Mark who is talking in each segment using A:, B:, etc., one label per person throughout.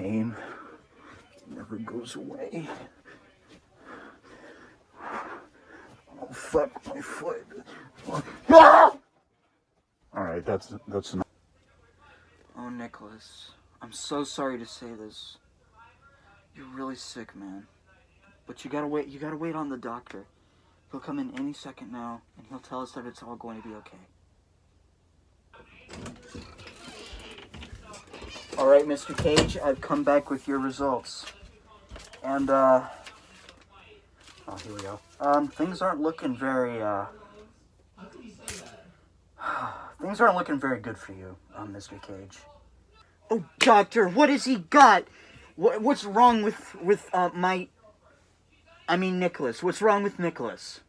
A: pain never goes away. Oh, fuck my foot. Ah! Alright, that's enough. Oh, Nicholas, I'm so sorry to say this. You're really sick, man. But you gotta wait on the doctor. He'll come in any second now, and he'll tell us that it's all going to be okay. Alright, Mr. Cage, I've come back with your results. And, oh, here we go. Things aren't looking very, things aren't looking very good for you, Mr. Cage. Oh, doctor, what has he got? What's wrong with Nicholas? What's wrong with Nicholas?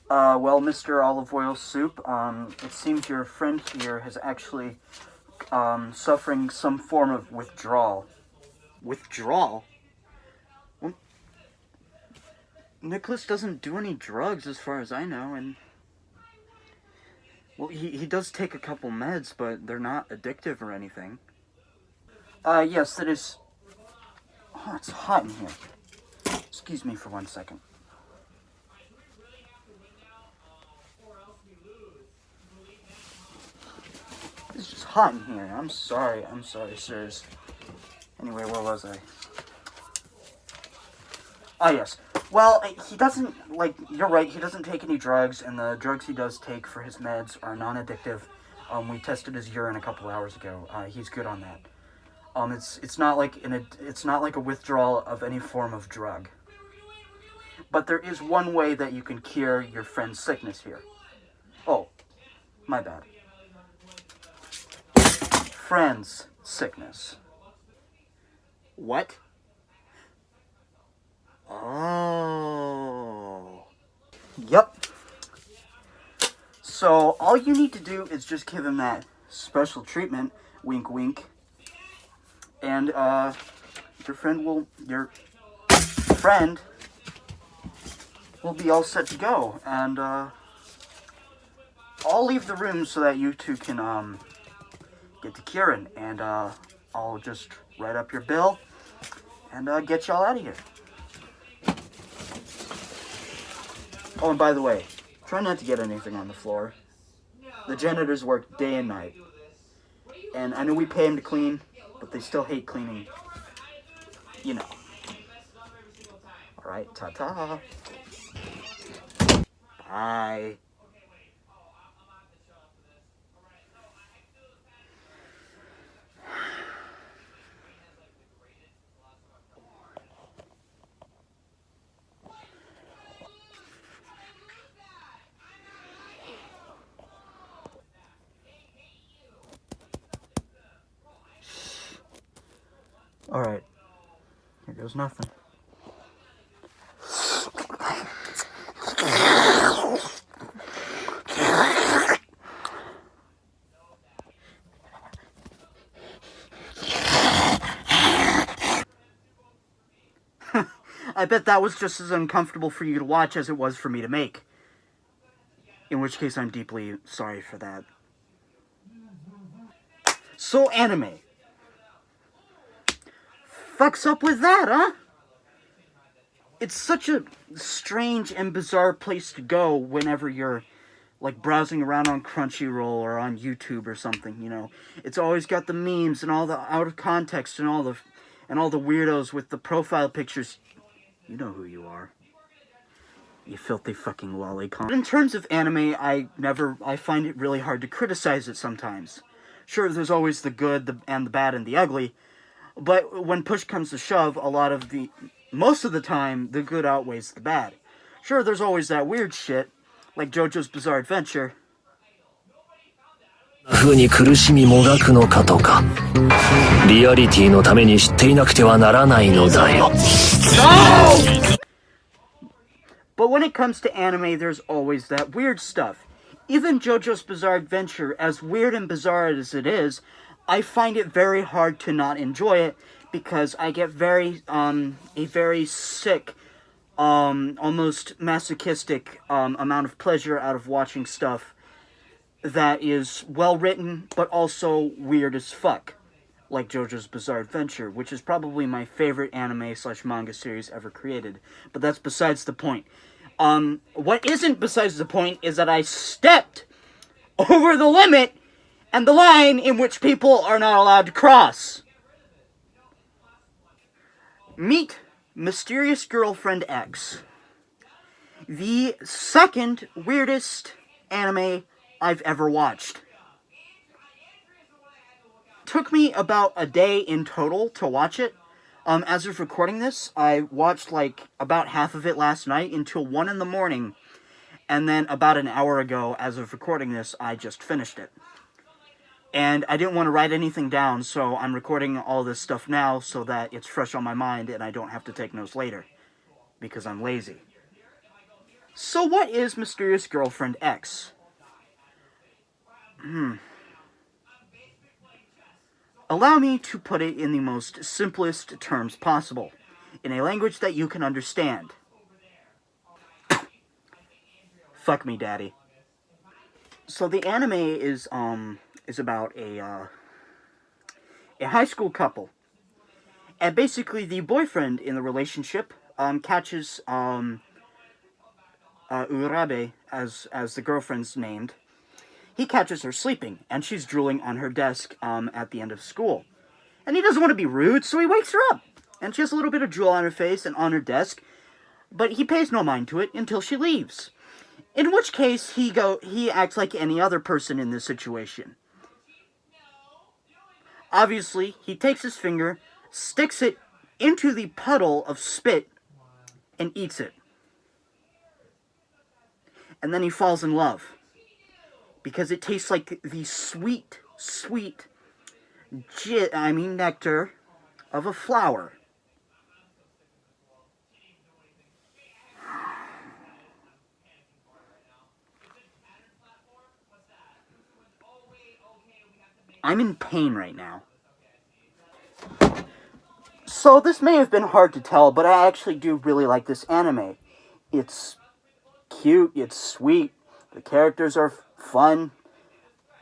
A: Well, Mr. Olive Oil Soup, it seems your friend here has actually, suffering some form of withdrawal. Withdrawal? Well, Nicholas doesn't do any drugs as far as I know, and... Well, he does take a couple meds, but they're not addictive or anything. Yes, that is... Oh, it's hot in here. Excuse me for 1 second. It's just hot in here. I'm sorry, sirs. Anyway, where was I? Ah, yes. Well, he doesn't, you're right, he doesn't take any drugs, and the drugs he does take for his meds are non-addictive. We tested his urine a couple hours ago. He's good on that. It's not like a withdrawal of any form of drug. But there is one way that you can cure your friend's sickness here. Oh, my bad. Friend's sickness. What? Oh. Yep. So, all you need to do is just give him that special treatment, wink wink, and, your friend will be all set to go, and, I'll leave the room so that you two can, get to Kieran, and, I'll just write up your bill, and, get y'all out of here. Oh, and by the way, try not to get anything on the floor. The janitors work day and night. And I know we pay them to clean, but they still hate cleaning. You know. Alright, ta-ta. Bye. Alright, here goes nothing. I bet that was just as uncomfortable for you to watch as it was for me to make. In which case, I'm deeply sorry for that. So, anime. Fucks up with that, huh? It's such a strange and bizarre place to go whenever you're, browsing around on Crunchyroll or on YouTube or something, you know. It's always got the memes and all the out of context and all the weirdos with the profile pictures. You know who you are. You filthy fucking lolicon. In terms of anime, I find it really hard to criticize it sometimes. Sure, there's always the good, and the bad, and the ugly. But when push comes to shove, most of the time, the good outweighs the bad. Sure, there's always that weird shit, like JoJo's Bizarre Adventure. But when it comes to anime, there's always that weird stuff. Even JoJo's Bizarre Adventure, as weird and bizarre as it is, I find it very hard to not enjoy it, because I get a very sick, almost masochistic, amount of pleasure out of watching stuff that is well written, but also weird as fuck. like JoJo's Bizarre Adventure, which is probably my favorite anime/manga series ever created. But that's besides the point. What isn't besides the point is that I stepped over the limit and the line in which people are not allowed to cross. Meet Mysterious Girlfriend X, the second weirdest anime I've ever watched. Took me about a day in total to watch it. As of recording this, I watched like about half of it last night until 1 in the morning, and then about an hour ago, as of recording this, I just finished it. And I didn't want to write anything down, so I'm recording all this stuff now so that it's fresh on my mind and I don't have to take notes later, because I'm lazy. So what is Mysterious Girlfriend X? Allow me to put it in the most simplest terms possible, in a language that you can understand. Fuck me, daddy. So the anime is about a high school couple. And basically the boyfriend in the relationship catches Urabe, as the girlfriend's named. He catches her sleeping, and she's drooling on her desk at the end of school. And he doesn't want to be rude, so he wakes her up. And she has a little bit of drool on her face and on her desk, but he pays no mind to it until she leaves. In which case, he acts like any other person in this situation. Obviously, he takes his finger, sticks it into the puddle of spit, and eats it. And then he falls in love. Because it tastes like the sweet, sweet nectar of a flower. I'm in pain right now. So this may have been hard to tell, but I actually do really like this anime. It's cute, it's sweet, the characters are fun,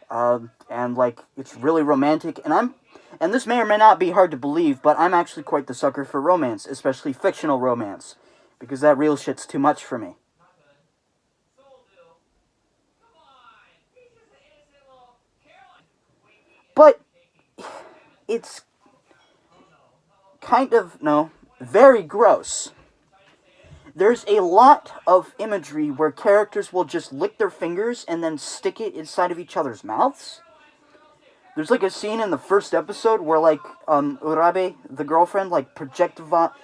A: and like it's really romantic, and this may or may not be hard to believe, but I'm actually quite the sucker for romance, especially fictional romance, because that real shit's too much for me. But it's kind of, very gross. There's a lot of imagery where characters will just lick their fingers and then stick it inside of each other's mouths. There's like a scene in the first episode where like Urabe, the girlfriend, like projectile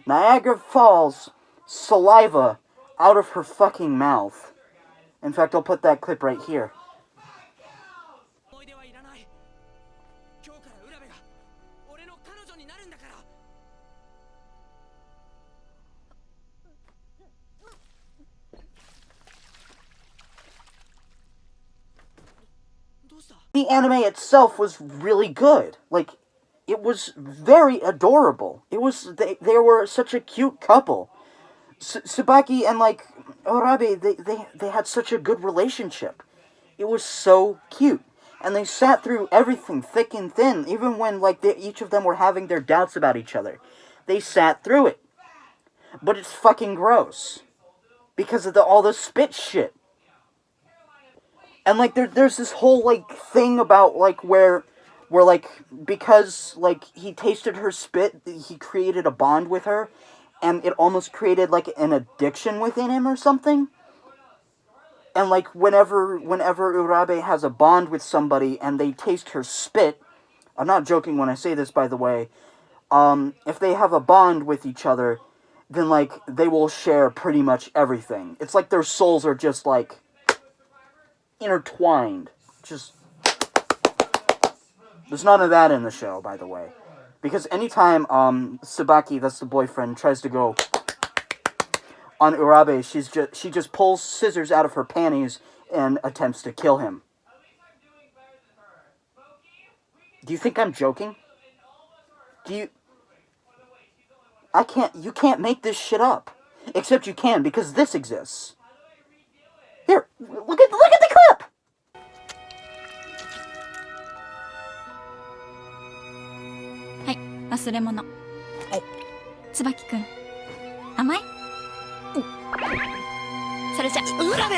A: Niagara Falls saliva out of her fucking mouth. In fact, I'll put that clip right here. The anime itself was really good. Like, it was very adorable. They were such a cute couple. Tsubaki and, like, Urabe, they had such a good relationship. It was so cute. And they sat through everything, thick and thin, even when, like, each of them were having their doubts about each other. They sat through it. But it's fucking gross. Because of all the spit shit. And, like, there's this whole, like, thing about, like, where, like, because, like, he tasted her spit, he created a bond with her, and it almost created, like, an addiction within him or something. And, like, whenever Urabe has a bond with somebody and they taste her spit, I'm not joking when I say this, by the way, if they have a bond with each other, then, like, they will share pretty much everything. It's like their souls are just, like, intertwined. Just, there's none of that in the show, by the way. Because anytime Tsubaki, that's the boyfriend, tries to go on Urabe, she just pulls scissors out of her panties and attempts to kill him. Do you think I'm joking? You can't make this shit up. Except you can, because this exists. Here, look at the clip!
B: 忘れ物。椿くん、甘い？それじゃ。
C: 裏で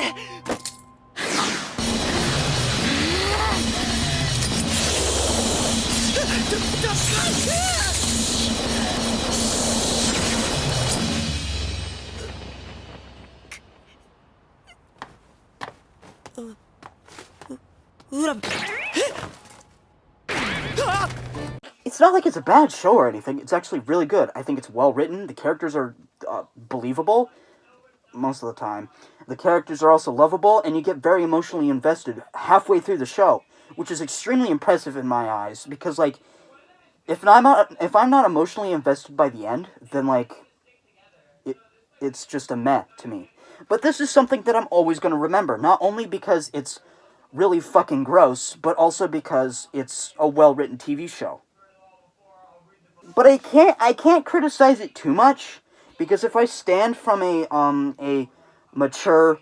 A: It's not like it's a bad show or anything. It's actually really good. I think it's well written. The characters are believable most of the time. The characters are also lovable, and you get very emotionally invested halfway through the show, which is extremely impressive in my eyes. Because like, if I'm not emotionally invested by the end, then like, it's just a meh to me. But this is something that I'm always going to remember, not only because it's really fucking gross, but also because it's a well-written TV show. But I can't criticize it too much, because if I stand from a mature,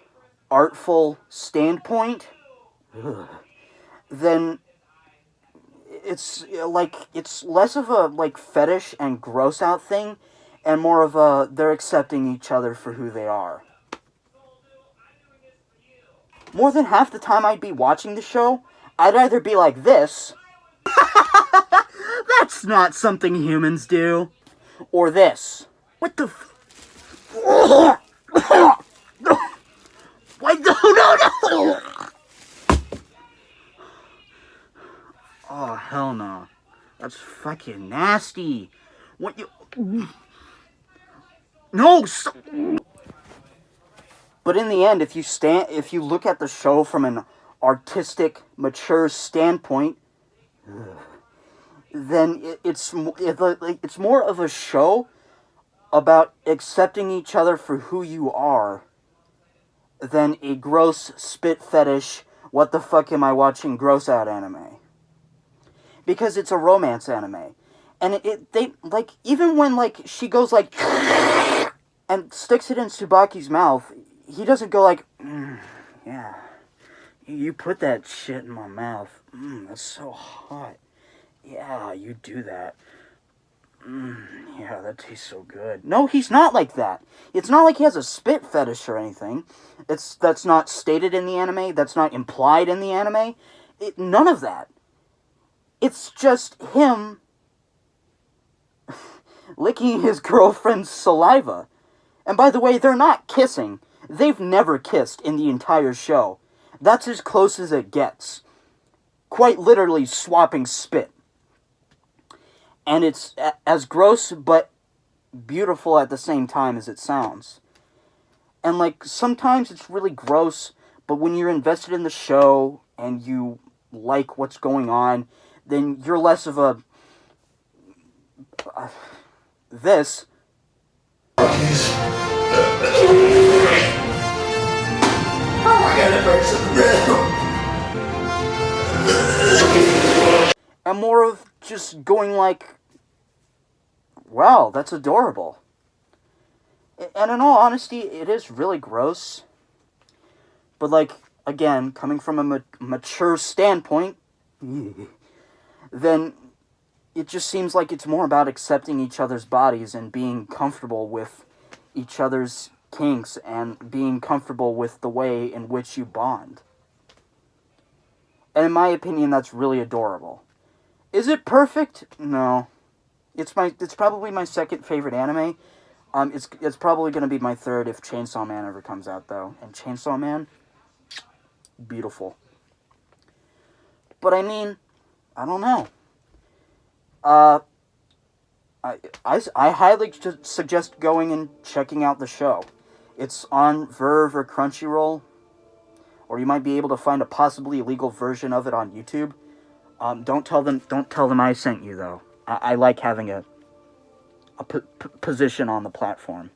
A: artful standpoint, then it's less of a like fetish and gross out thing, and more of a they're accepting each other for who they are. More than half the time I'd be watching the show, I'd either be like this, that's not something humans do, or this. What the Why, no! Oh, hell no. That's fucking nasty. What you... No! But in the end, if you look at the show from an artistic, mature standpoint, then it's more of a show about accepting each other for who you are than a gross spit fetish, what the fuck am I watching gross out anime. Because it's a romance anime. And they even when like she goes like and sticks it in Tsubaki's mouth, he doesn't go like, yeah, you put that shit in my mouth. That's so hot. Yeah, you do that. Yeah, that tastes so good. No, he's not like that. It's not like he has a spit fetish or anything. That's not stated in the anime. That's not implied in the anime. None of that. It's just him licking his girlfriend's saliva. And by the way, they're not kissing. They've never kissed in the entire show. That's as close as it gets. Quite literally swapping spit. And it's as gross but beautiful at the same time as it sounds. And like, sometimes it's really gross, but when you're invested in the show and you like what's going on, then you're less of a... this. And more of just going like, wow, that's adorable. And in all honesty, it is really gross. But like, again, coming from a mature standpoint, then it just seems like it's more about accepting each other's bodies and being comfortable with each other's kinks and being comfortable with the way in which you bond. And in my opinion, that's really adorable. Is it perfect? No. It's probably my second favorite anime. It's probably going to be my third if Chainsaw Man ever comes out, though. And Chainsaw Man, beautiful. But I mean, I don't know. I highly suggest going and checking out the show. It's on Verve or Crunchyroll, or you might be able to find a possibly illegal version of it on YouTube. Don't tell them I sent you, though. I like having a position on the platform.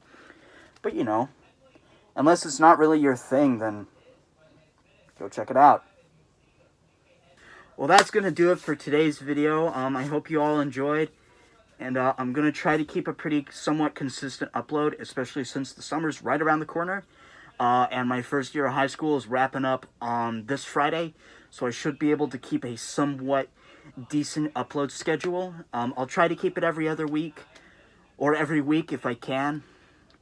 A: But, you know, unless it's not really your thing, then go check it out. Well, that's going to do it for today's video. I hope you all enjoyed. And I'm going to try to keep a somewhat consistent upload, especially since the summer's right around the corner. And my first year of high school is wrapping up on this Friday. So I should be able to keep a somewhat decent upload schedule. I'll try to keep it every other week, or every week if I can.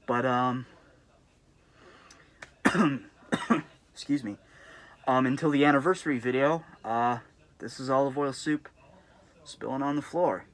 A: But, excuse me. Until the anniversary video, this is olive oil soup spilling on the floor.